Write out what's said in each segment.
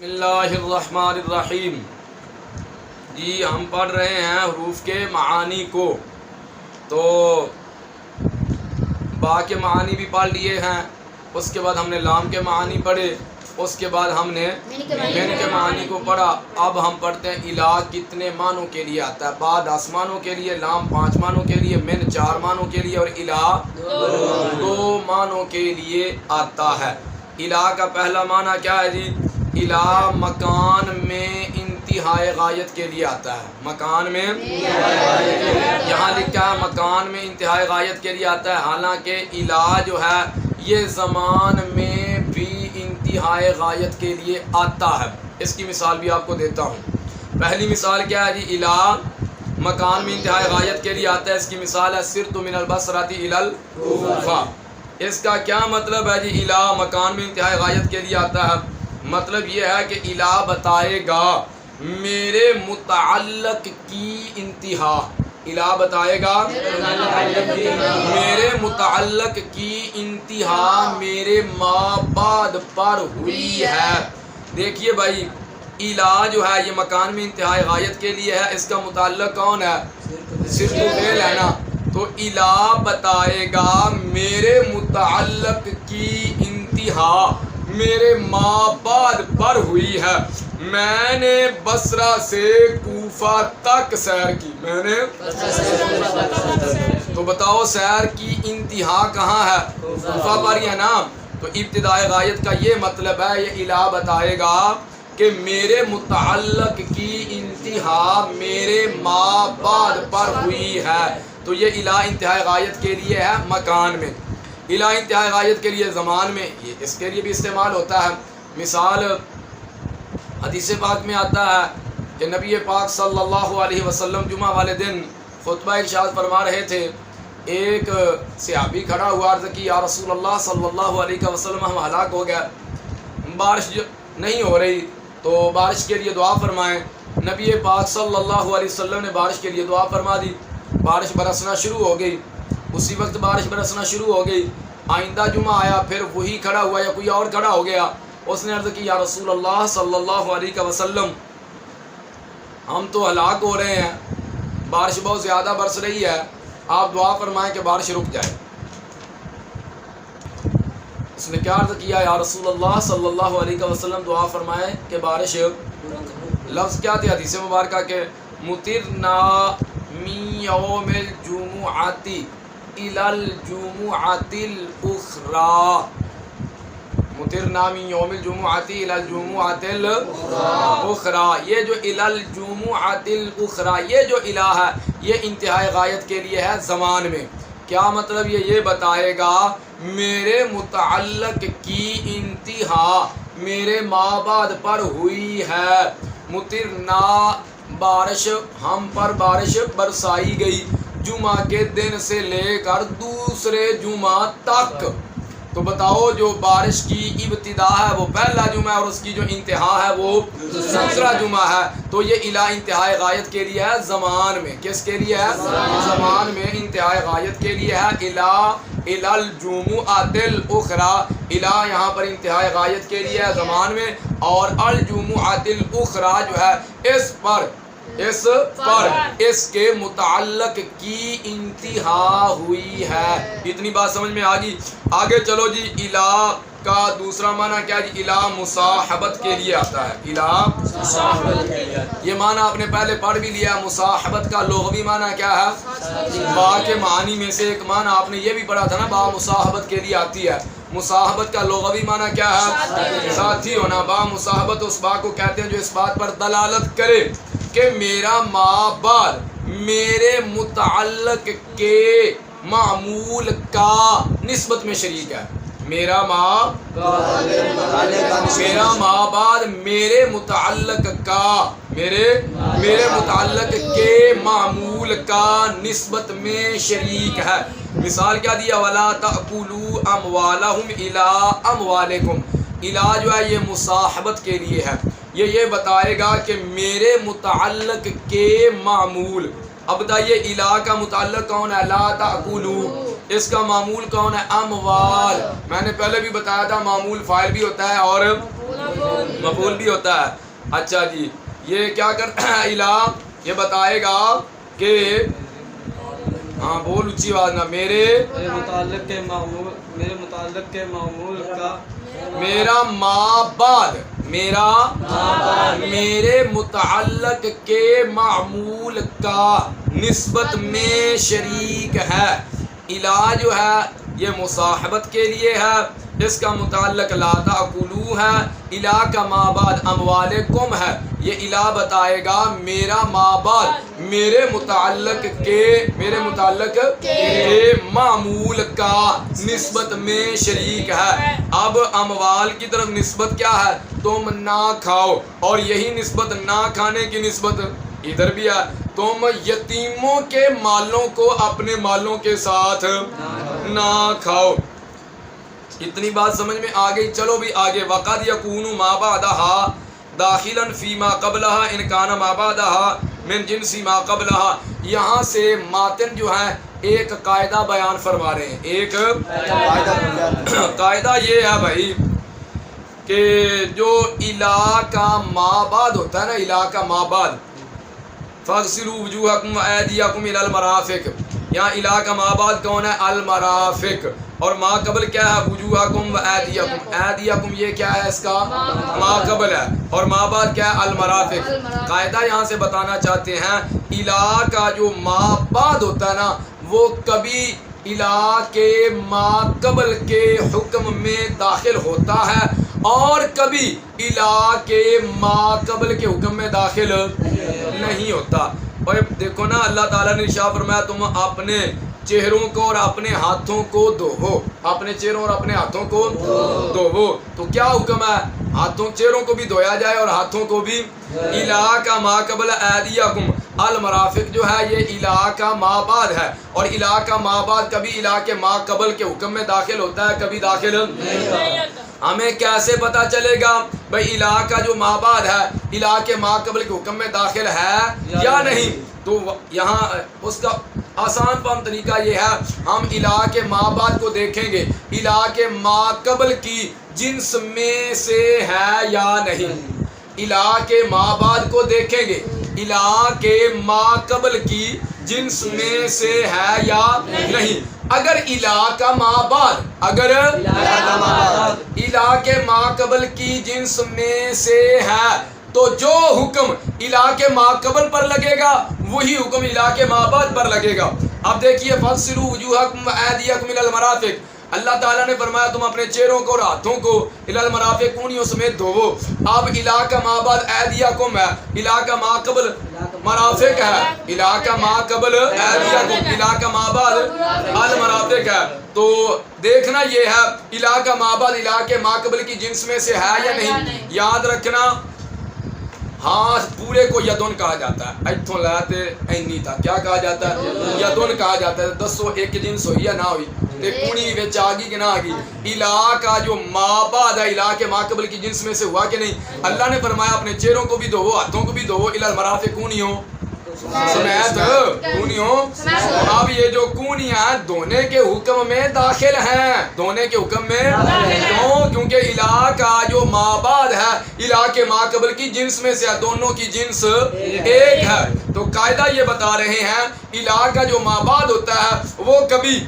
بسم اللہ الرحمن الرحیم۔ جی ہم پڑھ رہے ہیں حروف کے معانی کو، تو با کے معانی بھی پڑھ لیے ہیں، اس کے بعد ہم نے لام کے معانی پڑھے، اس کے بعد ہم نے من کے معانی کو پڑھا۔ اب ہم پڑھتے ہیں الہ کتنے معنوں کے لیے آتا ہے۔ با 10 معنوں کے لیے، لام 5 معنوں کے لیے، من 4 معنوں کے لیے، اور الہ 2 معنوں کے لیے آتا ہے۔ الہ کا پہلا معنی کیا ہے جی؟ الہ مکان میں انتہائے غایت کے لیے آتا ہے۔ مکان میں یہاں لکھا ہے مکان میں انتہائے غایت کے لیے آتا ہے، حالانکہ الہ جو ہے یہ زمان میں بھی انتہائے غایت کے لیے آتا ہے۔ اس کی مثال بھی آپ کو دیتا ہوں۔ پہلی مثال کیا ہے جی؟ الہ مکان میں انتہائے غایت کے لیے آتا ہے، اس کی مثال ہے سرت من البصرۃ الی الکوفہ۔ اس کا کیا مطلب ہے جی؟ الہ مکان میں انتہائے غایت کے لیے آتا ہے، مطلب یہ ہے کہ الہ بتائے گا میرے متعلق کی انتہا۔ الہ بتائے گا میرے متعلق کی انتہا میرے ما بعد پر ہوئی ہے۔ دیکھیے بھائی، الہ جو ہے یہ مکان میں انتہائی غایت کے لیے ہے، اس کا متعلق کون ہے؟ صرف فعل ہے نا۔ تو الہ بتائے گا میرے متعلق کی انتہا میرے ما بعد پر ہوئی ہے۔ میں نے بصرہ سے کوفہ تک سیر کی۔ میں نے تو بتاؤ سیر کی انتہا کہاں ہے؟ کوفہ پر ہی ہے نا۔ تو ابتدائے غایت کا یہ مطلب ہے، یہ الہ بتائے گا کہ میرے متعلق کی انتہا میرے ما بعد پر ہوئی ہے۔ تو یہ الہ انتہائی غایت کے لیے ہے مکان میں، الہ انتہائی غایت کے لیے زمان میں، یہ اس کے لیے بھی استعمال ہوتا ہے۔ مثال حدیث پاک میں آتا ہے کہ نبی پاک صلی اللہ علیہ وسلم جمعہ والے دن خطبہ ارشاد فرما رہے تھے، ایک صحابی کھڑا ہوا، عرض کی یا رسول اللہ صلی اللہ علیہ وسلم ہم ہلاک ہو گئے، بارش نہیں ہو رہی، تو بارش کے لیے دعا فرمائیں۔ نبی پاک صلی اللہ علیہ وسلم نے بارش کے لیے دعا فرما دی، بارش برسنا شروع ہو گئی، اسی وقت بارش برسنا شروع ہو گئی۔ آئندہ جمعہ آیا، پھر وہی کھڑا ہوا یا کوئی اور کھڑا ہو گیا، اس نے عرض کی یا رسول اللہ صلی اللہ علیہ وسلم ہم تو ہلاک ہو رہے ہیں، بارش بہت زیادہ برس رہی ہے، آپ دعا فرمائیں کہ بارش رک جائے۔ اس نے کیا عرض کیا؟ یا رسول اللہ صلی اللہ علیہ وسلم دعا فرمائیں کہ بارش، لفظ کیا تھے حدیث مبارکہ کے؟ مطرنا من یوم الجمعۃ الی الجمعۃ الاخری، مطرنا من یوم الجمعۃ الی الجمعۃ الاخری۔ یہ جو الی الجمعۃ الاخری، یہ جو الہ ہے یہ انتہائی غایت کے لیے ہے زمان میں۔ کیا مطلب؟ یہ بتائے گا میرے متعلق کی انتہا میرے ما بعد پر ہوئی ہے۔ مطرنا بارش، ہم پر بارش برسائی گئی جمعہ کے دن سے لے کر دوسرے جمعہ تک۔ تو بتاؤ جو بارش کی ابتدا ہے وہ پہلا جمعہ ہے، اور اس کی جو انتہا ہے وہ دوسرا جمعہ ہے۔ تو یہ الہ انتہائی غایت کے لیے ہے زمان میں۔ کس کے لیے ہے؟ زمان میں انتہائی غایت کے لیے ہے۔ الہ الی الجمعۃ الاخری، الہ یہاں پر انتہائی غایت کے لیے ہے زمان میں، اور الجمعۃ الاخری جو ہے اس پر اس کے متعلق کی انتہا ہوئی ہے۔ اتنی بات سمجھ میں آ گئی؟ آگے چلو جی، الہ کا دوسرا معنی کیا جی؟ الہ مصاحبت کے لیے آتا ہے۔ الہ یہ معنی آپ نے پہلے پڑھ بھی لیا۔ مصاحبت کا لغوی معنی کیا ہے؟ با کے معانی میں سے ایک معنی آپ نے یہ بھی پڑھا تھا نا، با مصاحبت کے لیے آتی ہے۔ مصاحبت کا لغوی معنی کیا ہے؟ ساتھی ہونا۔ با مصاحبت اس با کو کہتے ہیں جو اس بات پر دلالت کرے کہ میرا ما بعد میرے متعلق کے معمول کا نسبت میں شریک ہے۔ میرا ما بعد میرے متعلق کا، میرے متعلق کے معمول کا نسبت میں شریک ہے۔ مثال کیا دیا؟ وَلَا تَأْكُلُوا أَمْوَالَهُمْ إِلَىٰ أَمْوَالِكُمْ۔ الہ جو ہے یہ مصاحبت کے لیے ہے، یہ بتائے گا کہ میرے متعلق کے معمول۔ اب بتائیے الہ کا متعلق کون ہے؟ لا تأکلوا، اس کا معمول کون ہے؟ اموال. میں نے پہلے بھی بتایا تھا معمول فاعل بھی ہوتا ہے اور مفعول بھی ہوتا ہے. اچھا جی یہ کیا کرتا ہے؟ الہ یہ بتائے گا کہ ہاں بول اچھی آواز نہ میرے متعلق کے معمول کا میرا ما بعد میرے متعلق کے معمول کا نسبت میں شریک ہے. الہ جو ہے یہ مصاحبت کے لیے ہے، اس کا متعلق لا تاکلوا ہے، الہ کا ما بعد اموالکم ہے. یہ الہ بتائے گا میرا ما بعد میرے متعلق کے معمول کا نسبت میں شریک ہے. اب اموال کی طرف نسبت کیا ہے؟ تم نہ کھاؤ، اور یہی نسبت نہ کھانے کی نسبت ادھر بھی ہے. تم یتیموں کے مالوں کو اپنے مالوں کے ساتھ نہ کھاؤ. اتنی بات سمجھ میں آ گئی. چلو بھی آگے. وقد یکون ما بعدها داخلا فی ما قبلها ان کان ما بعدها من جنس ما قبلها. یہاں سے ماتن جو ہے ایک قاعدہ بیان فرما رہے ہیں. ایک قاعدہ یہ ہے بھائی کہ جو الہ کا ما بعد ہوتا ہے نا، الہ کا ما بعد فاغسلوا وجوہکم وایدیکم الی المرافق. یہاں الہ کا ما بعد کون ہے؟ المرافق. اور ما قبل کیا ہے؟ وجوہکم وایدیکم. ایدیکم یہ کیا ہے؟ اس کا ما قبل ہے. اور ما بعد کیا ہے؟ المرافق. قاعدہ یہاں سے بتانا چاہتے ہیں الہ کا جو ما بعد ہوتا ہے نا وہ کبھی الہ کے ما قبل کے حکم میں داخل ہوتا ہے اور کبھی الہ کے ما قبل کے حکم میں داخل نہیں ہوتا. اور دیکھو نا اللہ تعالیٰ نے ارشاد فرمایا تم اپنے چہروں کو اور اپنے ہاتھوں کو دھوو. اپنے چہروں اور اپنے ہاتھوں کو دھوو. تو کیا حکم ہے؟ چہروں کو بھی دھویا جائے اور ہاتھوں کو بھی. الہ کا ما قبل ایدیکم المرافق جو ہے یہ الہ کا ما بعد ہے. اور الہ کا ما بعد کبھی الہ کے ما قبل کے حکم میں داخل ہوتا ہے، کبھی داخل نہیں ہوتا. ہمیں کیسے پتا چلے گا بھائی الہ کا جو ما بعد ہے الہ کے ما قبل کے حکم میں داخل ہے یا نہیں؟ تو یہاں اس کا آسان فہم طریقہ یہ ہے ہم الہ کے ما بعد کو دیکھیں گے الہ کے ما قبل کی جنس میں سے ہے یا نہیں. الہ کے ما بعد کو دیکھیں گے الہ کے ما قبل کی جنس میں سے ہے یا نہیں. اگر الہ کا ما بعد الہ کے ما قبل کی جنس میں سے ہے تو جو حکم الہ کے ما قبل پر لگے گا وہی حکم الہ کے ما بعد پر لگے گا. اب دیکھیے فاغسلوا وجوہکم وایدیکم الی المرافق. اللہ تعالیٰ نے فرمایا تم اپنے چہروں کو اور ہاتھوں کو الی المرافق کونیوں سمیت دھوو. اب الہ کا ما بعد ایدیکم ہے، الہ کا ما قبل مرافق ہے. الہ کا ما قبل ایدیکم، الہ کا ما بعد المرافق ہے. تو دیکھنا یہ ہے الہ کا ما بعد الہ کے ما قبل کی جنس میں سے ہے یا نہیں. یاد رکھنا ہاتھ پورے کو یدن کہا جاتا ہے. ایتھوں لاتے اینی تھا کیا کہا جاتا ہے؟ یدن کہا جاتا ہے. دسو ایک جنس ہوئی یا نہ ہوئی؟ تے کونی وچ آ گئی کہ نہ آ گئی؟ الہ کا جو ما بعد ہے الہ کے ما قبل کی جنس میں سے ہوا کہ نہیں؟ اللہ نے فرمایا اپنے چہروں کو بھی دھوو، ہاتھوں کو بھی دھوو. الی المرافق کونیوں سمیت کونیوں. اب یہ جو کونیاں دھونے کے حکم میں داخل ہیں، دھونے کے حکم میں کیوں؟ کیونکہ الہ کا جو ما بعد ہے الہ کے ما قبل کی جنس میں سے دونوں کی جنس ایک ہے. تو قاعدہ یہ بتا رہے ہیں الہ کا جو ما بعد ہوتا ہے وہ کبھی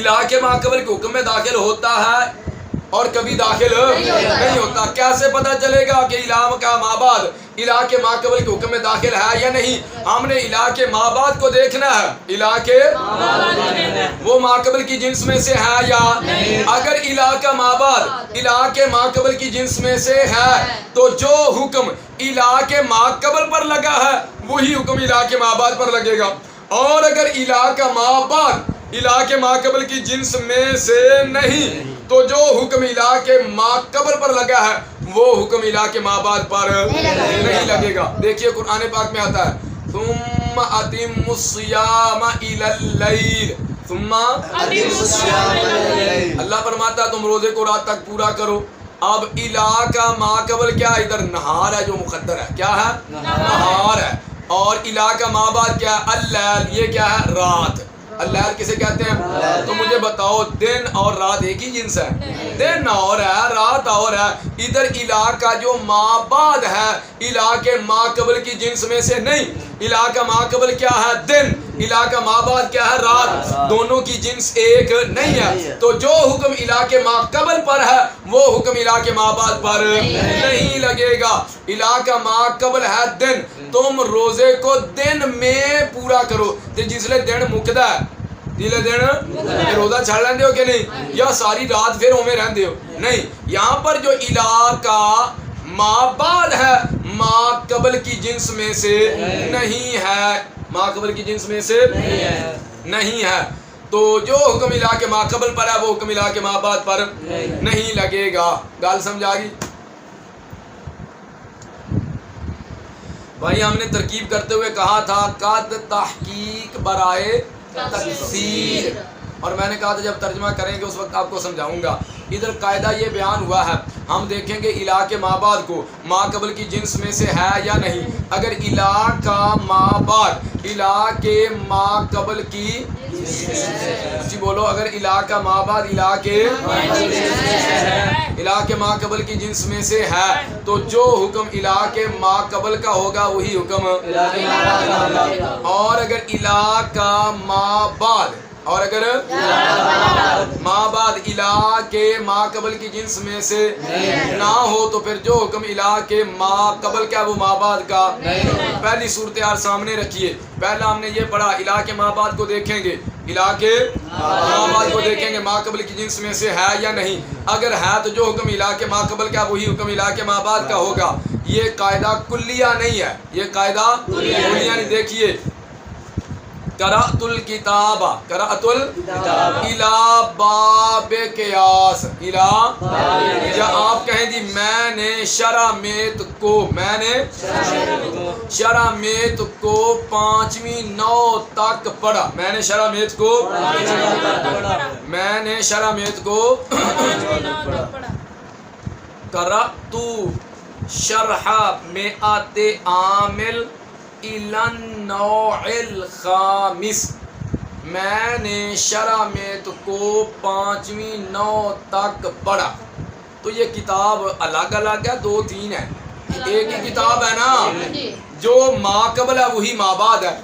الہ کے ما قبل کے حکم میں داخل ہوتا ہے اور کبھی داخل نہیں ہوتا. کیسے پتا چلے گا کہ الہ کا ما بعد الہ کے ما قبل کے حکم میں داخل ہے یا نہیں؟ ہم نے الہ کے ما بعد کو دیکھنا ہے. الہ کے وہ ما قبل کی جنس میں سے ہے یا اگر الہ کا ما بعد الہ کے ما قبل کی جنس میں سے ہے تو جو حکم الہ کے ما قبل پر لگا ہے وہی حکم الہ کے ما بعد پر لگے گا. اور اگر الہ کا ما بعد الہ کے ما قبل کی جنس میں سے نہیں تو جو حکم الہ کے ما قبل پر لگا ہے وہ حکم الہ کے ما بعد پر نہیں لگے گا. دیکھیے قرآن پاک میں آتا ہے ثم اتموا الصیام الی اللیل. ثم اللہ فرماتا ہے تم روزے کو رات تک پورا کرو. اب الہ کا ما قبل کیا ہے؟ ادھر نہار ہے جو مقدر ہے. کیا ہے؟ نہار ہے. اور الہ کا ما بعد کیا ہے؟ اللیل. یہ کیا ہے؟ رات. اللیل کسے کہتے ہیں؟ تو مجھے بتاؤ دن اور رات ایک ہی جنس ہے؟ دن اور ہے رات اور ہے. ادھر الہ کا جو ما بعد ہے الہ کے ما قبل کی جنس میں سے نہیں. الہ کا ما قبل کیا ہے؟ دن. الہ کا ما بعد کیا ہے؟ رات. دونوں کی جنس ایک نہیں ہے. تو جو حکم الہ کے ما قبل پر ہے وہ حکم الہ کے ما بعد پر نہیں لگے گا. الہ کا ما قبل ہے دن. تم روزے کو دن میں پورا کرو. جسلے دن مکدا ہے جسلے دن روزہ چھڑ لیندے ہو کہ نہیں؟ یا ساری رات پھر اوے رہندے ہو؟ نہیں. یہاں پر جو الہ کا ما بعد ہے ما قبل کی جنس میں سے نہیں ہے. ما قبل کی جنس میں سے نہیں ہے. تو جو حکم الہ کے ما قبل پر ہے وہ حکم الہ کے ما بعد پر نہیں لگے گا. گال سمجھا گی بھائی؟ ہم نے ترکیب کرتے ہوئے کہا تھا قد تحقیق برائے تکثیر، اور میں نے کہا تھا جب ترجمہ کریں گے اس وقت آپ کو سمجھاؤں گا. ادھر قاعدہ یہ بیان ہوا ہے. ہم دیکھیں گے الہ کے ما بعد کو ما قبل کی جنس میں سے ہے یا نہیں. اگر الہ کا ما بعد الہ کے ما قبل کی جی بولو، اگر الہ کا ما بعد الہ کے ما قبل کی جنس میں سے ہے تو جو حکم الہ کے ما قبل کا ہوگا وہی حکم. اور اگر الہ کا ما بعد اور اگر ما بعد الہ کے ما قبل کی جنس میں سے نہ ہو تو پھر جو حکم الہ کے ما قبل کا وہ ما بعد کا. پہلی صورتحال سامنے رکھیے. پہلا ہم نے یہ پڑھا الہ کے ما بعد کو دیکھیں گے، الہ کے ما بعد کو دیکھیں گے ما قبل کی جنس میں سے ہے یا نہیں. اگر ہے تو جو حکم الہ کے ما قبل کا وہی حکم الہ کے ما بعد کا ہوگا. یہ قاعدہ کلیہ نہیں ہے، یہ قاعدہ کلیہ نہیں. دیکھیے قرأت الکتاب، قرأت الى باب قیاس، الى یا آپ کہیں جی میں نے شرمیت کو، میں نے شرمیت کو پانچویں نو تک پڑھا. میں نے شرمیت کو میں نے شرمیت کو قرأت شرح مئات عامل الی النوع الخامس. میں نے شرمیت کو پانچویں نو تک پڑھا. تو یہ کتاب الگ الگ ہے، دو تین ہے، ایک ہی کتاب ہے نا. جو ما قبل ہے وہی ما بعد ہے.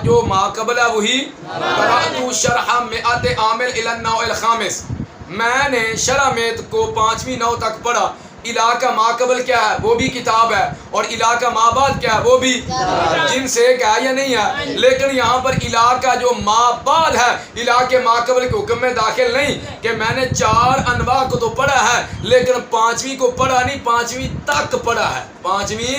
جو ما قبل ہے وہی. قرأت شرح مئات عامل الی النوع الخامس. میں نے شرمیت کو پانچویں نو تک پڑھا. الہ کا ما قبل کیا ہے؟ وہ بھی کتاب ہے. اور الہ کا ما بعد کیا ہے؟ وہ بھی. جن سے ایک ہے یا نہیں ہے؟ لیکن یہاں پر الہ کا جو ما بعد ہے الہ کے ما قبل کے حکم میں داخل نہیں کہ میں نے چار انواع کو تو پڑھا ہے لیکن پانچویں کو پڑھا نہیں، پانچویں تک پڑھا ہے، پانچویں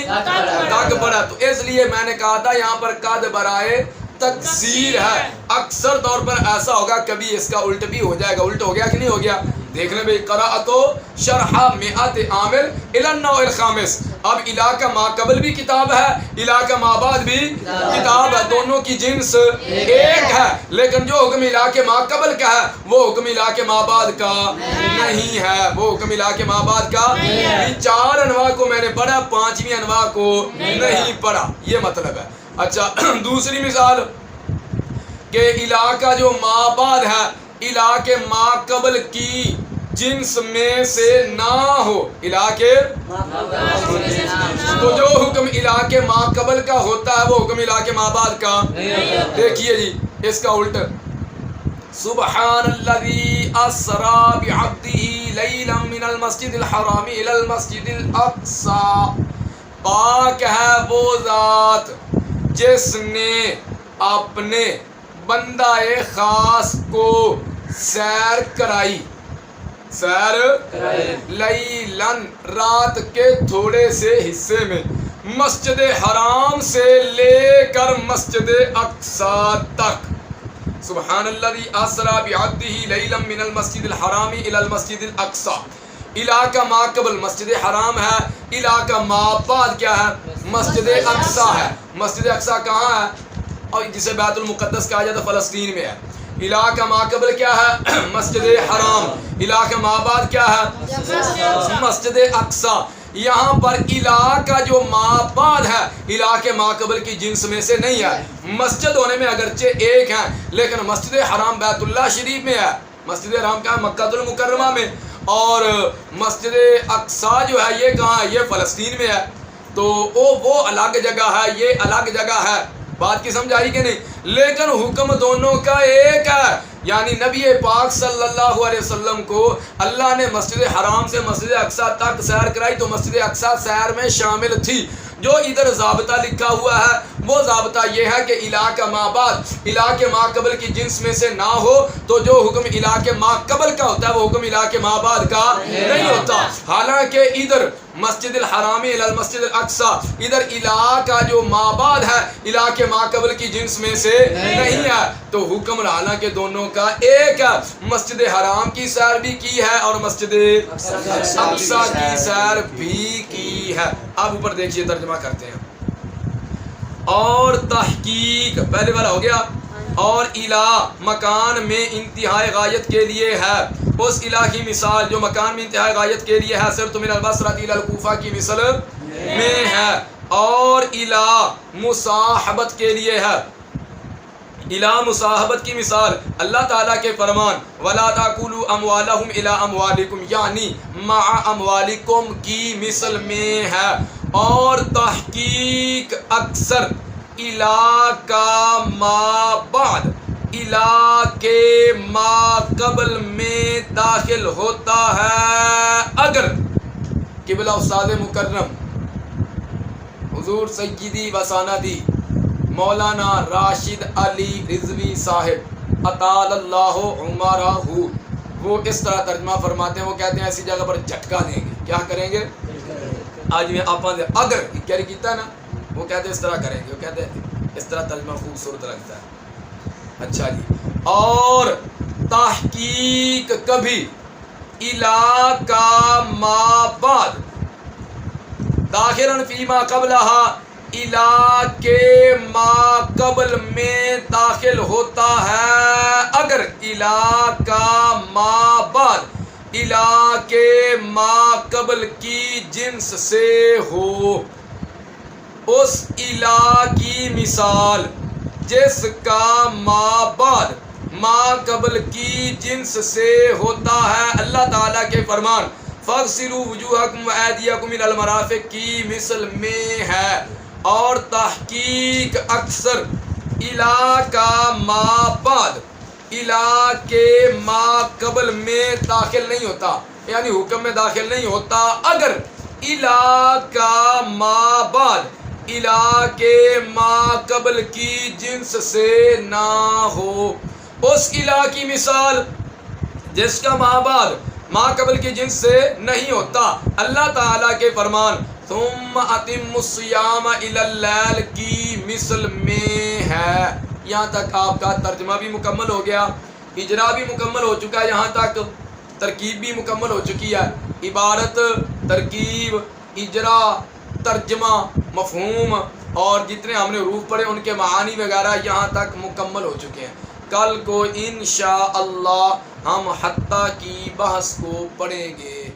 تک پڑھا. تو اس لیے میں نے کہا تھا یہاں پر قد برائے تکثیر ہے. اکثر طور پر ایسا ہوگا، کبھی اس کا الٹ بھی ہو جائے گا. الٹ ہو گیا کہ نہیں ہو گیا؟ دیکھ لیں بھائی. قرأت شرح مئات عامل الی النوع الخامس. اب الہ کا ما قبل بھی کتاب ہے، الہ کا ما بعد بھی کتاب ہے. دونوں کی جنس ایک ہے لیکن جو حکم الہ کے ما قبل کا ہے وہ حکم الہ کے ما بعد کا نہیں ہے. وہ حکم الہ کے ما بعد کا. چار انواع کو میں نے پڑھا، پانچویں انواع کو نہیں پڑھا. یہ مطلب ہے. اچھا دوسری مثال کہ الہ کا جو ما بعد ہے الہ کے ما قبل کی جنس میں سے نہ ہو. الہ کے تو جو حکم الہ کے ما قبل کا ہوتا ہے وہ حکم الہ کے ما بعد کا. دیکھیے جی اس کا الٹ. سبحان الذی اسری بعبدہ لیلا من المسجد الحرام الی المسجد الاقصی. پاک ہے وہ ذات جس نے اپنے بندہ خاص کو سیر کرائی. سیر لیلن رات کے تھوڑے سے حصے میں، مسجد حرام سے لے کر مسجد اقصی تک. سبحان الذی اسری بعبدہ لیلا من المسجد الحرام الی المسجد الاقصی. الہ کا ما قبل مسجد حرام ہے، الہ کا ما بعد کیا ہے؟ مسجد اقصی ہے. مسجد اقصی کہاں ہے؟ اور جسے بیت المقدس کہا جاتا ہے فلسطین میں ہے. الہ کا ما قبل کیا ہے؟ مسجد حرام. الہ کا ما بعد کیا ہے؟ مسجد اقصی. یہاں پر الہ کا جو ما بعد ہے الہ کے ما قبل کی جنس میں سے نہیں ہے. مسجد ہونے میں اگرچہ ایک ہے لیکن مسجد حرام بیت اللہ شریف میں ہے. مسجد حرام کہاں ہے؟ مکہ المکرمہ میں. اور مسجد اقصی جو ہے یہ کہاں ہے؟ یہ فلسطین میں ہے. تو وہ الگ جگہ ہے, یہ الگ جگہ ہے. بات کی سمجھ آئی کہ نہیں؟ لیکن حکم دونوں کا ایک ہے. یعنی نبی پاک صلی اللہ علیہ وسلم کو اللہ نے مسجد حرام سے مسجد اقصی تک سیر کرائی تو مسجد اقصی سیر میں شامل تھی. جو ادھر ضابطہ لکھا ہوا ہے وہ ضابطہ یہ ہے کہ الہ کا ما بعد الہ کے ما قبل کی جنس میں سے نہ ہو تو جو حکم الہ کے ما قبل کا ہوتا ہے وہ حکم الہ کے ما بعد کا نہیں ہوتا. حالانکہ ادھر مسجد الحرامی الی المسجد الاقصی ادھر الہ کا جو ما بعد ہے الہ کے ما قبل کی جنس میں سے نہیں ہے. تو حکم حالانکہ دونوں کا ایک ہے. مسجد حرام کی سیر بھی کی ہے اور مسجد اقصی کی سیر بھی کی ہے. اب اوپر دیکھیے ترجمہ کرتے ہیں. اور تحقیق پہلے والا ہو گیا. اور الہ مکان میں انتہائی غایت کے لیے ہے. اس الہ کی مثال جو مکان میں انتہائی غایت کے لیے ہے صرف من البصرہ الی الکوفہ کی مثل میں ہے. اور الہ مصاحبت کے لیے ہے. الہ مصاحبت کی مثال اللہ تعالیٰ کے فرمان وَلَا تَأْكُلُوا أَمْوَالَهُمْ إِلَىٰ أَمْوَالِكُمْ یعنی مع اموالکم کی مثل میں ہے. اور تحقیق اکثر الہ کا ما بعد الہ کے ما قبل میں داخل ہوتا ہے اگر قبلہ استاد مکرم حضور سیدی و سندی مولانا راشد علی رضوی صاحب اطال اللہ عمرہ وہ اس طرح ترجمہ فرماتے ہیں. وہ کہتے ہیں ایسی جگہ پر جھٹکا دیں گے. کیا کریں گے؟ آج میں آپ اگر کیا کیتا ہے نا وہ کہتے ہیں اس طرح کریں گے. وہ کہتے ہیں اس طرح ترجمہ خوبصورت لگتا ہے. اچھا جی. اور تحقیق کبھی الہ کا ما بعد داخلاً فی ما قبلہا الہ کے ما قبل میں داخل ہوتا ہے اگر الہ کا ما بعد الہ کے ما قبل کی جنس سے ہو. اس الہ کی مثال جس کا ما بعد ما قبل کی جنس سے ہوتا ہے اللہ تعالیٰ کے فرمان فَاغْسِلُوا وُجُوهَكُمْ وَأَيْدِيَكُمْ إِلَى الْمَرَافِقِ کی مثل میں ہے. اور تحقیق اکثر الہ کا ما بعد الہ کے ما قبل میں داخل نہیں ہوتا یعنی حکم میں داخل نہیں ہوتا اگر الہ کا ما بعد الہ کے ما قبل کی جنس سے نہ ہو. اس الہ کی مثال جس کا ما بعد ما قبل کی جنس سے نہیں ہوتا اللہ تعالیٰ کے فرمان ثم اتم الصیام الی اللیل کی مثل میں ہے. یہاں تک آپ کا ترجمہ بھی مکمل ہو گیا, اجرا بھی مکمل ہو چکا ہے, یہاں تک ترکیب بھی مکمل ہو چکی ہے. عبارت, ترکیب, اجرا, ترجمہ, مفہوم اور جتنے ہم نے حروف پڑھے ان کے معانی وغیرہ یہاں تک مکمل ہو چکے ہیں. کل کو انشاءاللہ ہم حتیٰ کی بحث کو پڑھیں گے.